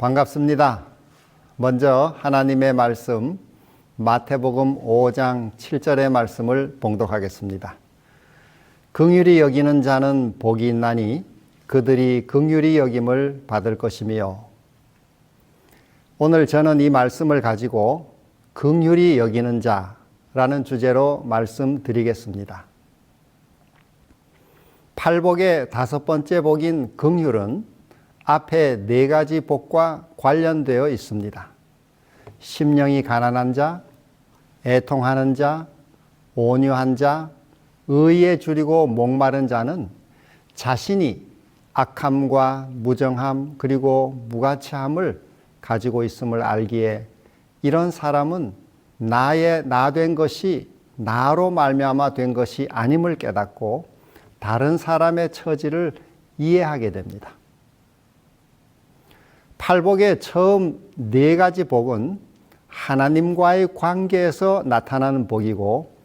반갑습니다. 먼저 하나님의 말씀 마태복음 5장 7절의 말씀을 봉독하겠습니다. 긍휼히 여기는 자는 복이 있나니 그들이 긍휼히 여김을 받을 것이며. 오늘 저는 이 말씀을 가지고 긍휼히 여기는 자라는 주제로 말씀드리겠습니다. 팔복의 다섯 번째 복인 긍휼은 앞에 네 가지 복과 관련되어 있습니다. 심령이 가난한 자, 애통하는 자, 온유한 자, 의에 줄이고 목마른 자는 자신이 악함과 무정함 그리고 무가치함을 가지고 있음을 알기에 이런 사람은 나 된 것이 나로 말미암아 된 것이 아님을 깨닫고 다른 사람의 처지를 이해하게 됩니다. 팔복의 처음 네 가지 복은 하나님과의 관계에서 나타나는 복이고,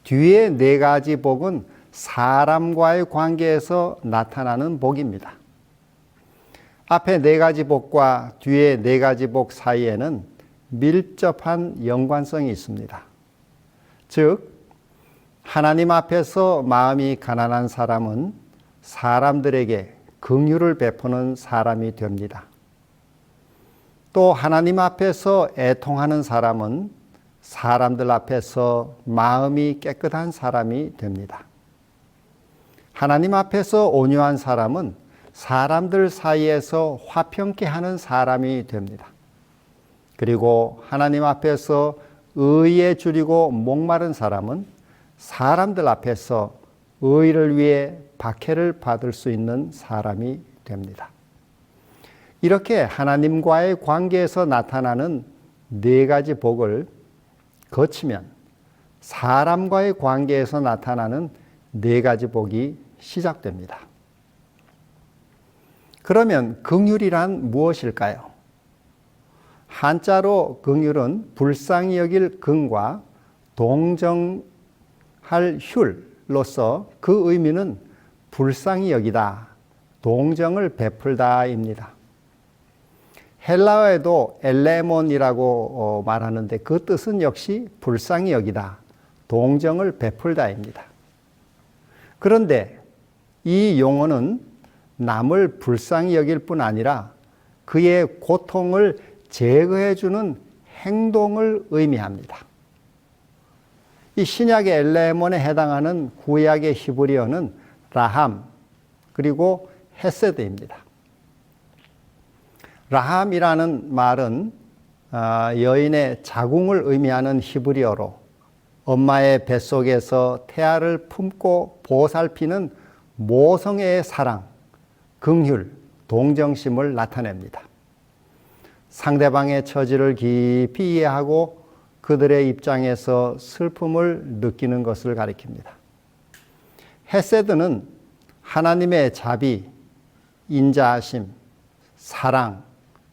뒤에 네 가지 복은 사람과의 관계에서 나타나는 복입니다. 앞에 네 가지 복과 뒤에 네 가지 복 사이에는 밀접한 연관성이 있습니다. 즉, 하나님 앞에서 마음이 가난한 사람은 사람들에게 긍휼을 베푸는 사람이 됩니다. 또 하나님 앞에서 애통하는 사람은 사람들 앞에서 마음이 깨끗한 사람이 됩니다. 하나님 앞에서 온유한 사람은 사람들 사이에서 화평케 하는 사람이 됩니다. 그리고 하나님 앞에서 의에 줄이고 목마른 사람은 사람들 앞에서 의를 위해 박해를 받을 수 있는 사람이 됩니다. 이렇게 하나님과의 관계에서 나타나는 네 가지 복을 거치면 사람과의 관계에서 나타나는 네 가지 복이 시작됩니다. 그러면 긍휼이란 무엇일까요? 한자로 긍휼은 불쌍히 여길 긍과 동정할 휼로서 그 의미는 불쌍히 여기다, 동정을 베풀다입니다. 헬라어에도 엘레몬이라고 말하는데 그 뜻은 역시 불쌍히 여기다, 동정을 베풀다입니다. 그런데 이 용어는 남을 불쌍히 여길 뿐 아니라 그의 고통을 제거해 주는 행동을 의미합니다. 이 신약의 엘레몬에 해당하는 구약의 히브리어는 라함 그리고 헤세드입니다. 라함이라는 말은 여인의 자궁을 의미하는 히브리어로 엄마의 뱃속에서 태아를 품고 보살피는 모성애의 사랑, 긍휼, 동정심을 나타냅니다. 상대방의 처지를 깊이 이해하고 그들의 입장에서 슬픔을 느끼는 것을 가리킵니다. 헤세드는 하나님의 자비, 인자하심, 사랑,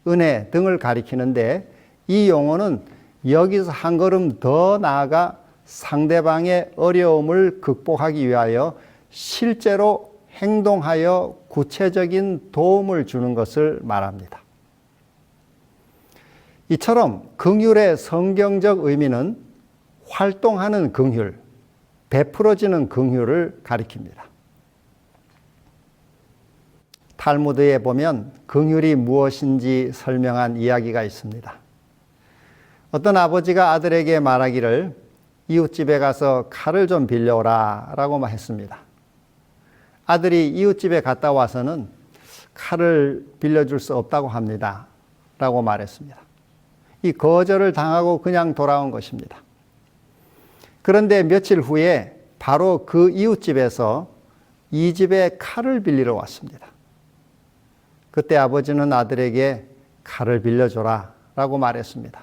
은혜 등을 가리키는데 이 용어는 여기서 한 걸음 더 나아가 상대방의 어려움을 극복하기 위하여 실제로 행동하여 구체적인 도움을 주는 것을 말합니다. 이처럼 긍휼의 성경적 의미는 활동하는 긍휼, 베풀어지는 긍휼을 가리킵니다. 탈무드에 보면 긍휼이 무엇인지 설명한 이야기가 있습니다. 어떤 아버지가 아들에게 말하기를 이웃집에 가서 칼을 좀 빌려오라 라고 했습니다. 아들이 이웃집에 갔다 와서는 칼을 빌려줄 수 없다고 합니다 라고 말했습니다. 이 거절을 당하고 그냥 돌아온 것입니다. 그런데 며칠 후에 바로 그 이웃집에서 이 집에 칼을 빌리러 왔습니다. 그때 아버지는 아들에게 칼을 빌려줘라 라고 말했습니다.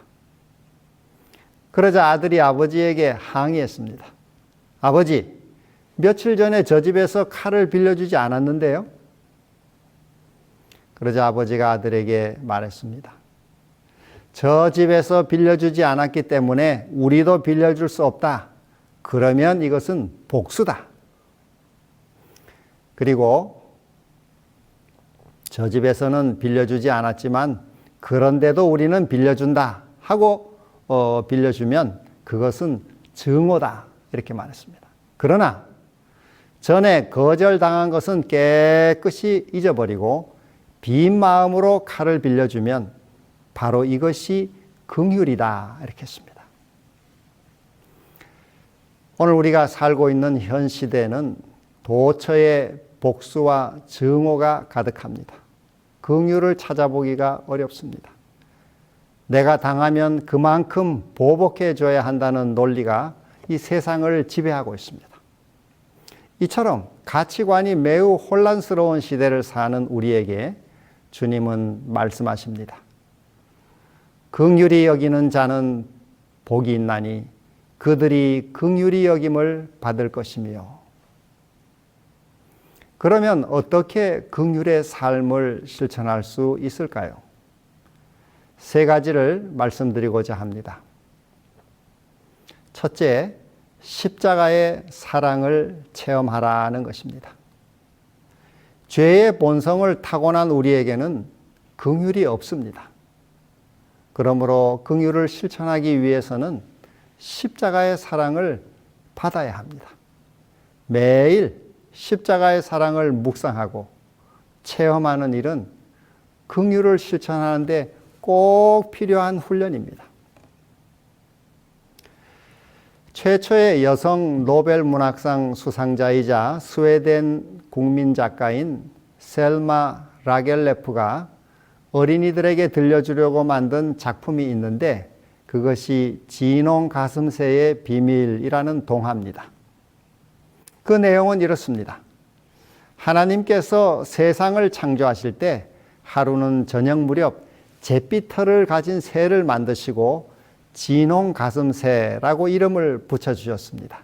그러자 아들이 아버지에게 항의했습니다. 아버지, 며칠 전에 저 집에서 칼을 빌려주지 않았는데요? 그러자 아버지가 아들에게 말했습니다. 저 집에서 빌려주지 않았기 때문에 우리도 빌려줄 수 없다. 그러면 이것은 복수다. 그리고 저 집에서는 빌려주지 않았지만 그런데도 우리는 빌려준다 하고 빌려주면 그것은 증오다 이렇게 말했습니다. 그러나 전에 거절당한 것은 깨끗이 잊어버리고 빈 마음으로 칼을 빌려주면 바로 이것이 긍휼이다 이렇게 했습니다. 오늘 우리가 살고 있는 현 시대는 도처에 복수와 증오가 가득합니다. 긍휼을 찾아보기가 어렵습니다. 내가 당하면 그만큼 보복해 줘야 한다는 논리가 이 세상을 지배하고 있습니다. 이처럼 가치관이 매우 혼란스러운 시대를 사는 우리에게 주님은 말씀하십니다. 긍휼히 여기는 자는 복이 있나니 그들이 긍휼히 여김을 받을 것이며. 그러면 어떻게 긍휼의 삶을 실천할 수 있을까요? 세 가지를 말씀드리고자 합니다. 첫째, 십자가의 사랑을 체험하라는 것입니다. 죄의 본성을 타고난 우리에게는 긍휼이 없습니다. 그러므로 긍휼을 실천하기 위해서는 십자가의 사랑을 받아야 합니다. 매일 십자가의 사랑을 묵상하고 체험하는 일은 긍휼을 실천하는데 꼭 필요한 훈련입니다. 최초의 여성 노벨 문학상 수상자이자 스웨덴 국민 작가인 셀마 라겔레프가 어린이들에게 들려주려고 만든 작품이 있는데 그것이 진홍 가슴새의 비밀이라는 동화입니다. 그 내용은 이렇습니다. 하나님께서 세상을 창조하실 때 하루는 저녁 무렵 잿빛털을 가진 새를 만드시고 진홍 가슴새라고 이름을 붙여주셨습니다.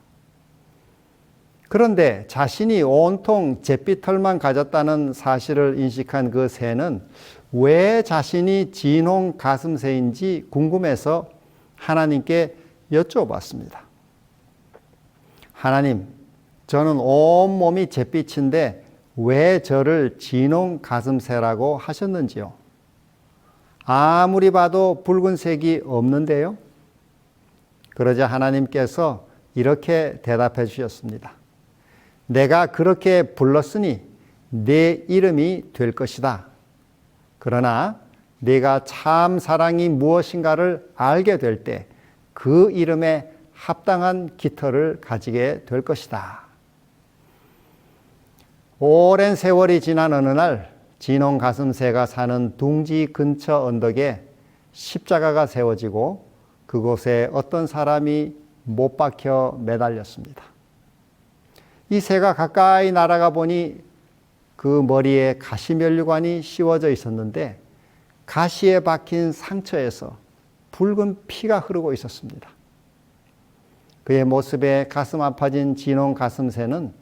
그런데 자신이 온통 잿빛털만 가졌다는 사실을 인식한 그 새는 왜 자신이 진홍 가슴새인지 궁금해서 하나님께 여쭤봤습니다. 하나님, 저는 온몸이 잿빛인데 왜 저를 진홍 가슴새라고 하셨는지요? 아무리 봐도 붉은색이 없는데요? 그러자 하나님께서 이렇게 대답해 주셨습니다. 내가 그렇게 불렀으니 내 이름이 될 것이다. 그러나 네가 참 사랑이 무엇인가를 알게 될 때 그 이름에 합당한 깃털을 가지게 될 것이다. 오랜 세월이 지난 어느 날 진홍 가슴새가 사는 둥지 근처 언덕에 십자가가 세워지고 그곳에 어떤 사람이 못 박혀 매달렸습니다. 이 새가 가까이 날아가 보니 그 머리에 가시면류관이 씌워져 있었는데 가시에 박힌 상처에서 붉은 피가 흐르고 있었습니다. 그의 모습에 가슴 아파진 진홍 가슴새는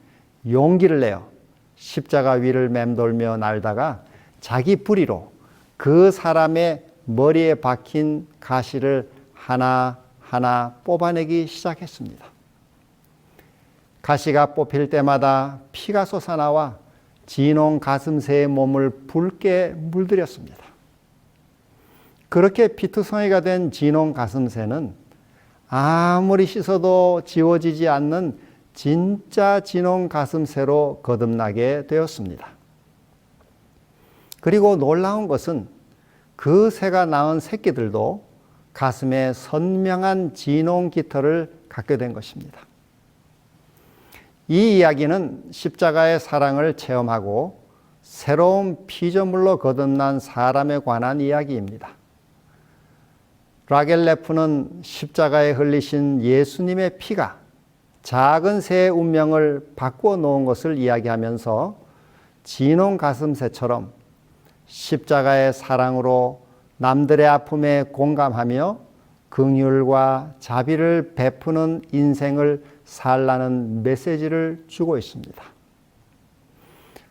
용기를 내어 십자가 위를 맴돌며 날다가 자기 부리로 그 사람의 머리에 박힌 가시를 하나하나 뽑아내기 시작했습니다. 가시가 뽑힐 때마다 피가 솟아나와 진홍 가슴새의 몸을 붉게 물들였습니다. 그렇게 피투성이가 된 진홍 가슴새는 아무리 씻어도 지워지지 않는 진짜 진홍 가슴새로 거듭나게 되었습니다. 그리고 놀라운 것은 그 새가 낳은 새끼들도 가슴에 선명한 진홍 깃털을 갖게 된 것입니다. 이 이야기는 십자가의 사랑을 체험하고 새로운 피조물로 거듭난 사람에 관한 이야기입니다. 라겔레프는 십자가에 흘리신 예수님의 피가 작은 새의 운명을 바꾸어 놓은 것을 이야기하면서 진홍 가슴새처럼 십자가의 사랑으로 남들의 아픔에 공감하며 긍휼과 자비를 베푸는 인생을 살라는 메시지를 주고 있습니다.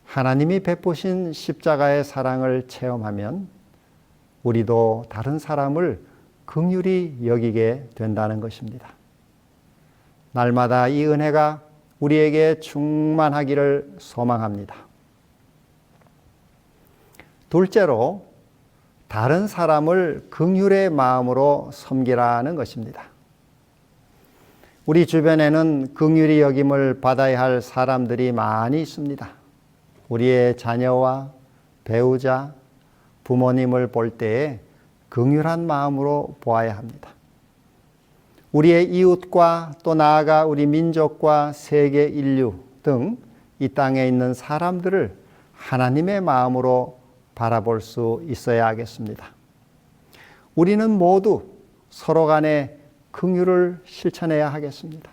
하나님이 베푸신 십자가의 사랑을 체험하면 우리도 다른 사람을 긍휼히 여기게 된다는 것입니다. 날마다 이 은혜가 우리에게 충만하기를 소망합니다. 둘째로, 다른 사람을 긍휼의 마음으로 섬기라는 것입니다. 우리 주변에는 긍휼히 여김을 받아야 할 사람들이 많이 있습니다. 우리의 자녀와 배우자, 부모님을 볼 때에 긍휼한 마음으로 보아야 합니다. 우리의 이웃과 또 나아가 우리 민족과 세계 인류 등 이 땅에 있는 사람들을 하나님의 마음으로 바라볼 수 있어야 하겠습니다. 우리는 모두 서로 간에 긍휼을 실천해야 하겠습니다.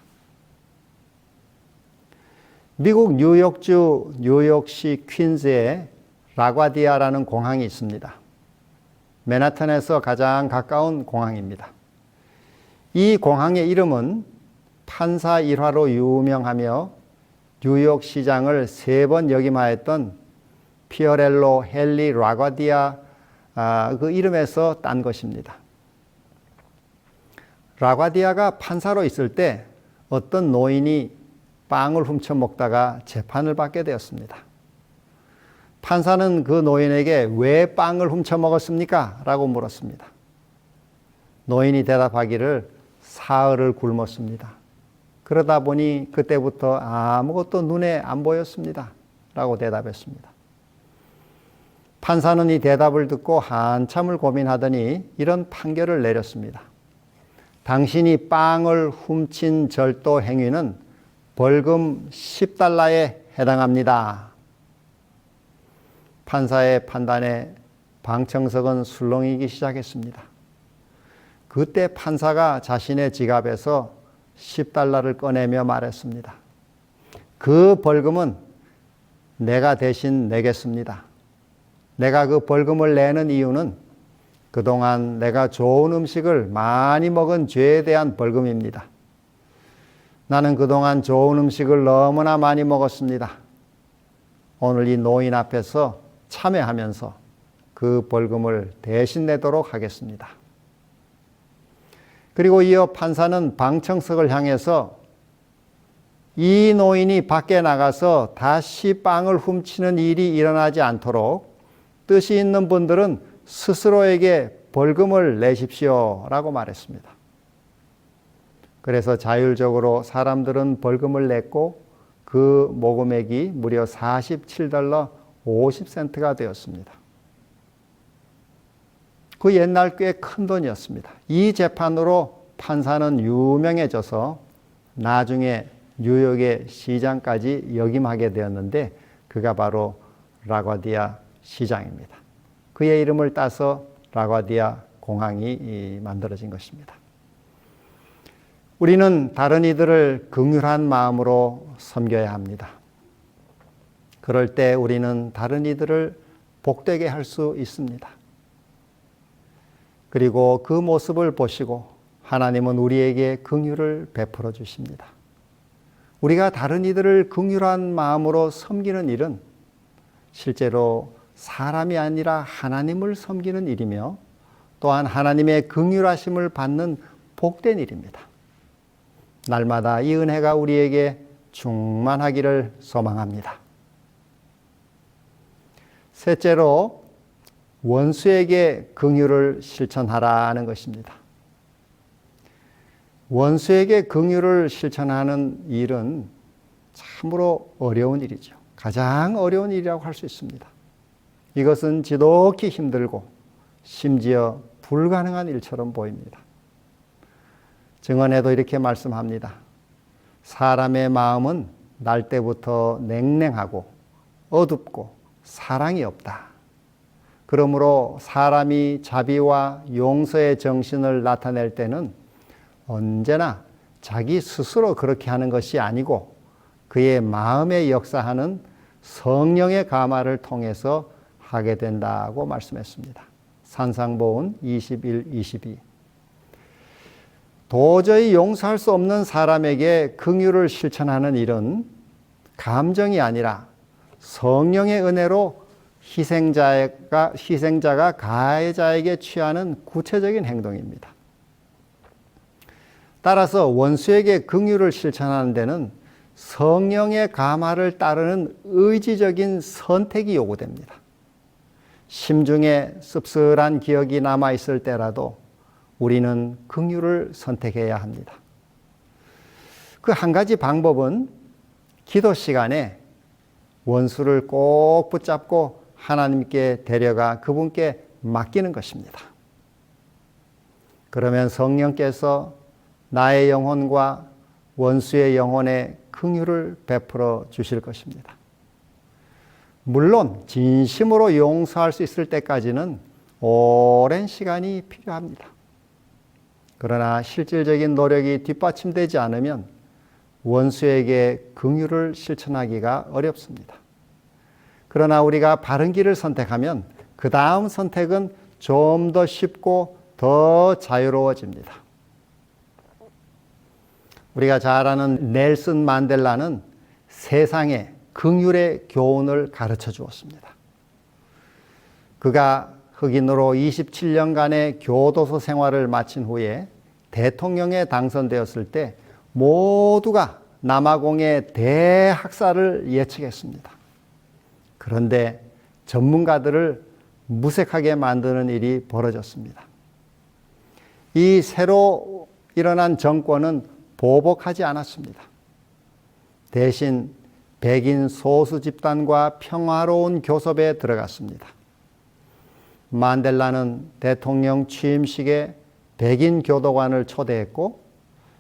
미국 뉴욕주 뉴욕시 퀸즈에 라과디아라는 공항이 있습니다. 맨하탄에서 가장 가까운 공항입니다. 이 공항의 이름은 판사 일화로 유명하며 뉴욕 시장을 3번 역임하였던 피어렐로 헨리 라과디아 그 이름에서 딴 것입니다. 라과디아가 판사로 있을 때 어떤 노인이 빵을 훔쳐 먹다가 재판을 받게 되었습니다. 판사는 그 노인에게 왜 빵을 훔쳐 먹었습니까? 라고 물었습니다. 노인이 대답하기를 사흘을 굶었습니다. 그러다 보니 그때부터 아무것도 눈에 안 보였습니다. 라고 대답했습니다. 판사는 이 대답을 듣고 한참을 고민하더니 이런 판결을 내렸습니다. 당신이 빵을 훔친 절도 행위는 벌금 $10에 해당합니다. 판사의 판단에 방청석은 술렁이기 시작했습니다. 그때 판사가 자신의 지갑에서 $10를 꺼내며 말했습니다. 그 벌금은 내가 대신 내겠습니다. 내가 그 벌금을 내는 이유는 그동안 내가 좋은 음식을 많이 먹은 죄에 대한 벌금입니다. 나는 그동안 좋은 음식을 너무나 많이 먹었습니다. 오늘 이 노인 앞에서 참회하면서 그 벌금을 대신 내도록 하겠습니다. 그리고 이어 판사는 방청석을 향해서 이 노인이 밖에 나가서 다시 빵을 훔치는 일이 일어나지 않도록 뜻이 있는 분들은 스스로에게 벌금을 내십시오 라고 말했습니다. 그래서 자율적으로 사람들은 벌금을 냈고 그 모금액이 무려 $47 50센트가 되었습니다. 그 옛날 꽤 큰 돈이었습니다. 이 재판으로 판사는 유명해져서 나중에 뉴욕의 시장까지 역임하게 되었는데 그가 바로 라과디아 시장입니다. 그의 이름을 따서 라과디아 공항이 만들어진 것입니다. 우리는 다른 이들을 긍휼한 마음으로 섬겨야 합니다. 그럴 때 우리는 다른 이들을 복되게 할 수 있습니다. 그리고 그 모습을 보시고 하나님은 우리에게 긍휼을 베풀어 주십니다. 우리가 다른 이들을 긍휼한 마음으로 섬기는 일은 실제로 사람이 아니라 하나님을 섬기는 일이며 또한 하나님의 긍휼하심을 받는 복된 일입니다. 날마다 이 은혜가 우리에게 충만하기를 소망합니다. 셋째로 원수에게 긍휼을 실천하라는 것입니다. 원수에게 긍휼을 실천하는 일은 참으로 어려운 일이죠. 가장 어려운 일이라고 할 수 있습니다. 이것은 지독히 힘들고 심지어 불가능한 일처럼 보입니다. 증언에도 이렇게 말씀합니다. 사람의 마음은 날 때부터 냉랭하고 어둡고 사랑이 없다. 그러므로 사람이 자비와 용서의 정신을 나타낼 때는 언제나 자기 스스로 그렇게 하는 것이 아니고 그의 마음에 역사하는 성령의 감화를 통해서 하게 된다고 말씀했습니다. 산상보훈 21, 22. 도저히 용서할 수 없는 사람에게 긍휼을 실천하는 일은 감정이 아니라 성령의 은혜로 희생자가 가해자에게 취하는 구체적인 행동입니다. 따라서 원수에게 긍휼을 실천하는 데는 성령의 감화를 따르는 의지적인 선택이 요구됩니다. 심중에 씁쓸한 기억이 남아있을 때라도 우리는 긍휼을 선택해야 합니다. 그 한 가지 방법은 기도 시간에 원수를 꼭 붙잡고 하나님께 데려가 그분께 맡기는 것입니다. 그러면 성령께서 나의 영혼과 원수의 영혼에 긍휼을 베풀어 주실 것입니다. 물론 진심으로 용서할 수 있을 때까지는 오랜 시간이 필요합니다. 그러나 실질적인 노력이 뒷받침되지 않으면 원수에게 긍휼을 실천하기가 어렵습니다. 그러나 우리가 바른 길을 선택하면 그 다음 선택은 좀 더 쉽고 더 자유로워집니다. 우리가 잘 아는 넬슨 만델라는 세상에 긍휼의 교훈을 가르쳐 주었습니다. 그가 흑인으로 27년간의 교도소 생활을 마친 후에 대통령에 당선되었을 때 모두가 남아공의 대학살을 예측했습니다. 그런데 전문가들을 무색하게 만드는 일이 벌어졌습니다. 이 새로 일어난 정권은 보복하지 않았습니다. 대신 백인 소수 집단과 평화로운 교섭에 들어갔습니다. 만델라는 대통령 취임식에 백인 교도관을 초대했고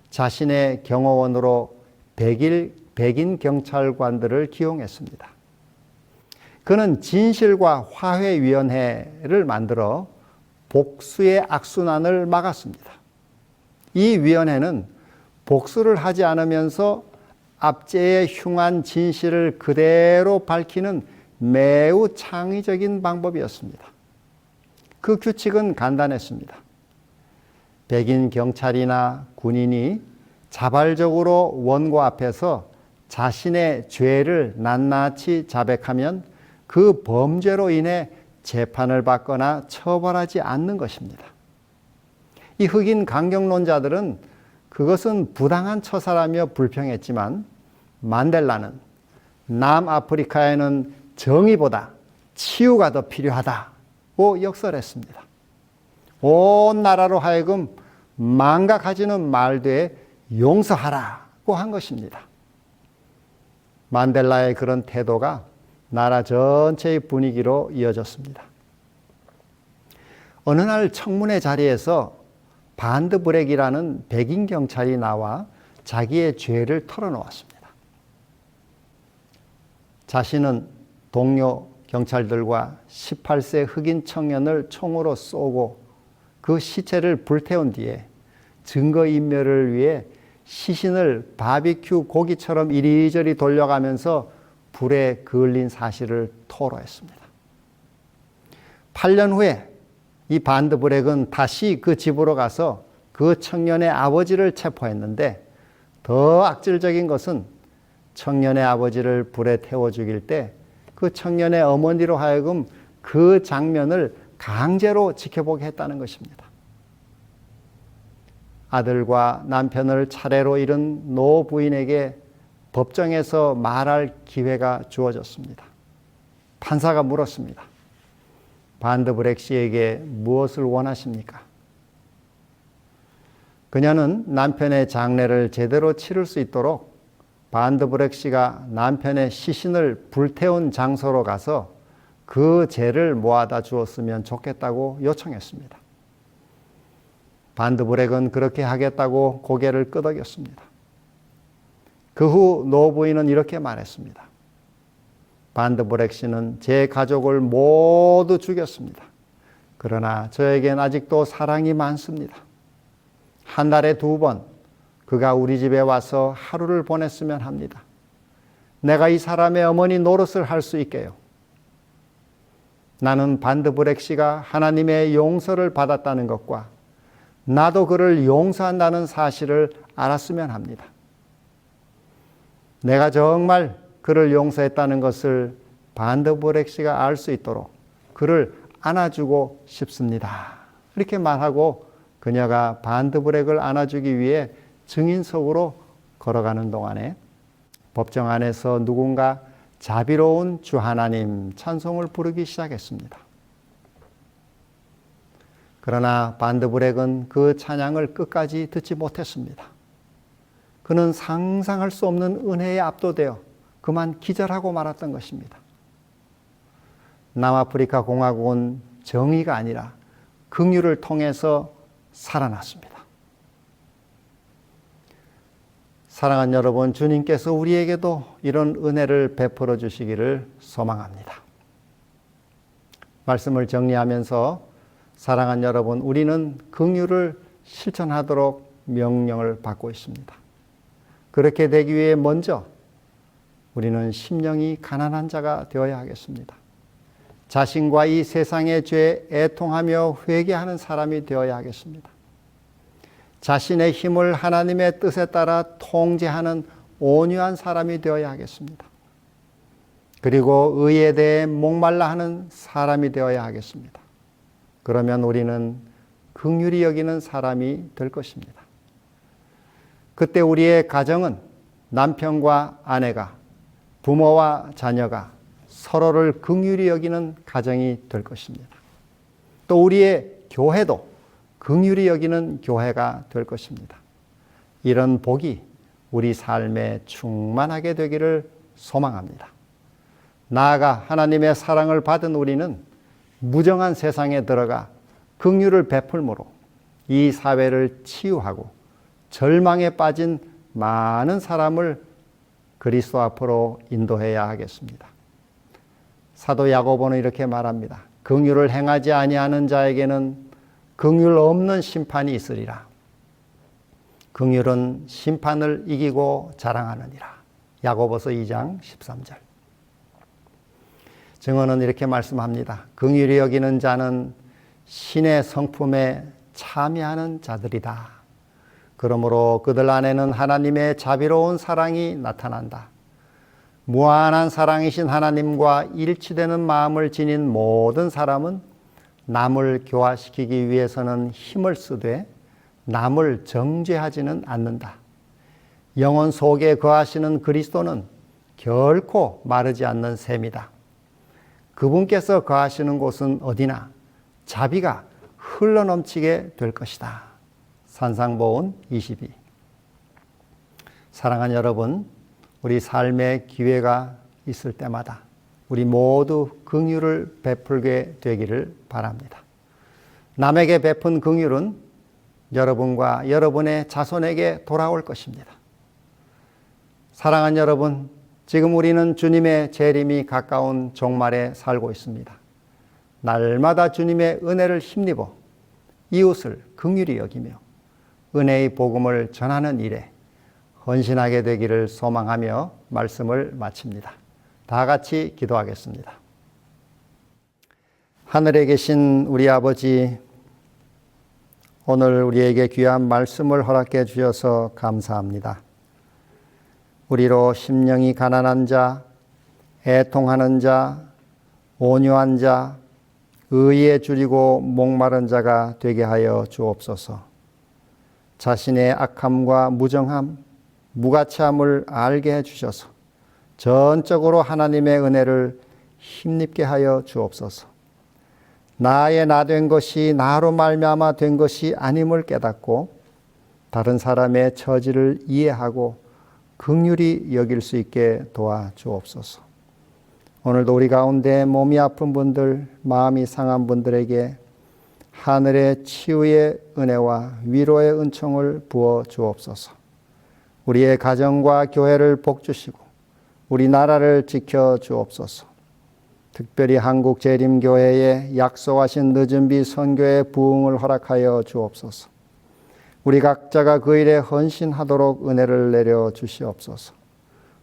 자신의 경호원으로 백인 경찰관들을 기용했습니다. 그는 진실과 화해위원회를 만들어 복수의 악순환을 막았습니다. 이 위원회는 복수를 하지 않으면서 압제의 흉한 진실을 그대로 밝히는 매우 창의적인 방법이었습니다. 그 규칙은 간단했습니다. 백인 경찰이나 군인이 자발적으로 원고 앞에서 자신의 죄를 낱낱이 자백하면 그 범죄로 인해 재판을 받거나 처벌하지 않는 것입니다. 이 흑인 강경론자들은 그것은 부당한 처사라며 불평했지만 만델라는 남아프리카에는 정의보다 치유가 더 필요하다고 역설했습니다. 온 나라로 하여금 망각하지는 말되 용서하라고 한 것입니다. 만델라의 그런 태도가 나라 전체의 분위기로 이어졌습니다. 어느 날 청문회 자리에서 반드브렉이라는 백인 경찰이 나와 자기의 죄를 털어놓았습니다. 자신은 동료 경찰들과 18세 흑인 청년을 총으로 쏘고 그 시체를 불태운 뒤에 증거인멸을 위해 시신을 바비큐 고기처럼 이리저리 돌려가면서 불에 그을린 사실을 토로했습니다. 8년 후에 이 반드브렉은 다시 그 집으로 가서 그 청년의 아버지를 체포했는데 더 악질적인 것은 청년의 아버지를 불에 태워 죽일 때 그 청년의 어머니로 하여금 그 장면을 강제로 지켜보게 했다는 것입니다. 아들과 남편을 차례로 잃은 노 부인에게 법정에서 말할 기회가 주어졌습니다. 판사가 물었습니다. 반드브렉 씨에게 무엇을 원하십니까? 그녀는 남편의 장례를 제대로 치를 수 있도록 반드브렉 씨가 남편의 시신을 불태운 장소로 가서 그 죄를 모아다 주었으면 좋겠다고 요청했습니다. 반드브렉은 그렇게 하겠다고 고개를 끄덕였습니다. 그 후 노부인은 이렇게 말했습니다. 반드브렉 씨는 제 가족을 모두 죽였습니다. 그러나 저에겐 아직도 사랑이 많습니다. 한 달에 2번 그가 우리 집에 와서 하루를 보냈으면 합니다. 내가 이 사람의 어머니 노릇을 할 수 있게요. 나는 반드브렉 씨가 하나님의 용서를 받았다는 것과 나도 그를 용서한다는 사실을 알았으면 합니다. 내가 정말 그를 용서했다는 것을 반드브렉 씨가 알 수 있도록 그를 안아주고 싶습니다. 이렇게 말하고 그녀가 반드브렉을 안아주기 위해 증인석으로 걸어가는 동안에 법정 안에서 누군가 자비로운 주 하나님 찬송을 부르기 시작했습니다. 그러나 반드브렉은 그 찬양을 끝까지 듣지 못했습니다. 그는 상상할 수 없는 은혜에 압도되어 그만 기절하고 말았던 것입니다. 남아프리카 공화국은 정의가 아니라 긍휼을 통해서 살아났습니다. 사랑하는 여러분, 주님께서 우리에게도 이런 은혜를 베풀어 주시기를 소망합니다. 말씀을 정리하면서 사랑하는 여러분, 우리는 긍휼을 실천하도록 명령을 받고 있습니다. 그렇게 되기 위해 먼저 우리는 심령이 가난한 자가 되어야 하겠습니다. 자신과 이 세상의 죄에 애통하며 회개하는 사람이 되어야 하겠습니다. 자신의 힘을 하나님의 뜻에 따라 통제하는 온유한 사람이 되어야 하겠습니다. 그리고 의에 대해 목말라 하는 사람이 되어야 하겠습니다. 그러면 우리는 긍휼히 여기는 사람이 될 것입니다. 그때 우리의 가정은 남편과 아내가, 부모와 자녀가 서로를 긍휼히 여기는 가정이 될 것입니다. 또 우리의 교회도 긍휼히 여기는 교회가 될 것입니다. 이런 복이 우리 삶에 충만하게 되기를 소망합니다. 나아가 하나님의 사랑을 받은 우리는 무정한 세상에 들어가 긍휼을 베풀므로 이 사회를 치유하고 절망에 빠진 많은 사람을 그리스도 앞으로 인도해야 하겠습니다. 사도 야고보는 이렇게 말합니다. 긍휼을 행하지 아니하는 자에게는 긍휼 없는 심판이 있으리라. 긍휼은 심판을 이기고 자랑하느니라. 야고보서 2장 13절. 증언은 이렇게 말씀합니다. 긍휼히 여기는 자는 신의 성품에 참여하는 자들이다. 그러므로 그들 안에는 하나님의 자비로운 사랑이 나타난다. 무한한 사랑이신 하나님과 일치되는 마음을 지닌 모든 사람은 남을 교화시키기 위해서는 힘을 쓰되 남을 정죄하지는 않는다. 영혼 속에 거하시는 그리스도는 결코 마르지 않는 샘이다. 그분께서 거하시는 곳은 어디나 자비가 흘러넘치게 될 것이다. 산상보온 22. 사랑하는 여러분, 우리 삶의 기회가 있을 때마다 우리 모두 긍휼을 베풀게 되기를 바랍니다. 남에게 베푼 긍휼은 여러분과 여러분의 자손에게 돌아올 것입니다. 사랑하는 여러분, 지금 우리는 주님의 재림이 가까운 종말에 살고 있습니다. 날마다 주님의 은혜를 힘입어 이웃을 긍휼히 여기며 은혜의 복음을 전하는 일에 헌신하게 되기를 소망하며 말씀을 마칩니다. 다 같이 기도하겠습니다. 하늘에 계신 우리 아버지, 오늘 우리에게 귀한 말씀을 허락해 주셔서 감사합니다. 우리로 심령이 가난한 자, 애통하는 자, 온유한 자, 의에 줄이고 목마른 자가 되게 하여 주옵소서. 자신의 악함과 무정함, 무가치함을 알게 해주셔서 전적으로 하나님의 은혜를 힘입게 하여 주옵소서. 나의 나 된 것이 나로 말미암아 된 것이 아님을 깨닫고 다른 사람의 처지를 이해하고 긍휼히 여길 수 있게 도와주옵소서. 오늘도 우리 가운데 몸이 아픈 분들, 마음이 상한 분들에게 하늘의 치유의 은혜와 위로의 은총을 부어 주옵소서. 우리의 가정과 교회를 복주시고 우리나라를 지켜 주옵소서. 특별히 한국재림교회에 약속하신 늦은비 선교의 부흥을 허락하여 주옵소서. 우리 각자가 그 일에 헌신하도록 은혜를 내려 주시옵소서.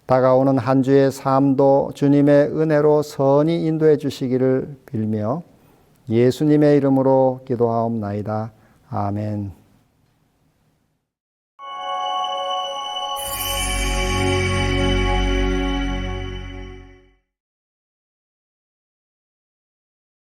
다가오는 한 주의 삶도 주님의 은혜로 선히 인도해 주시기를 빌며 예수님의 이름으로 기도하옵나이다. 아멘.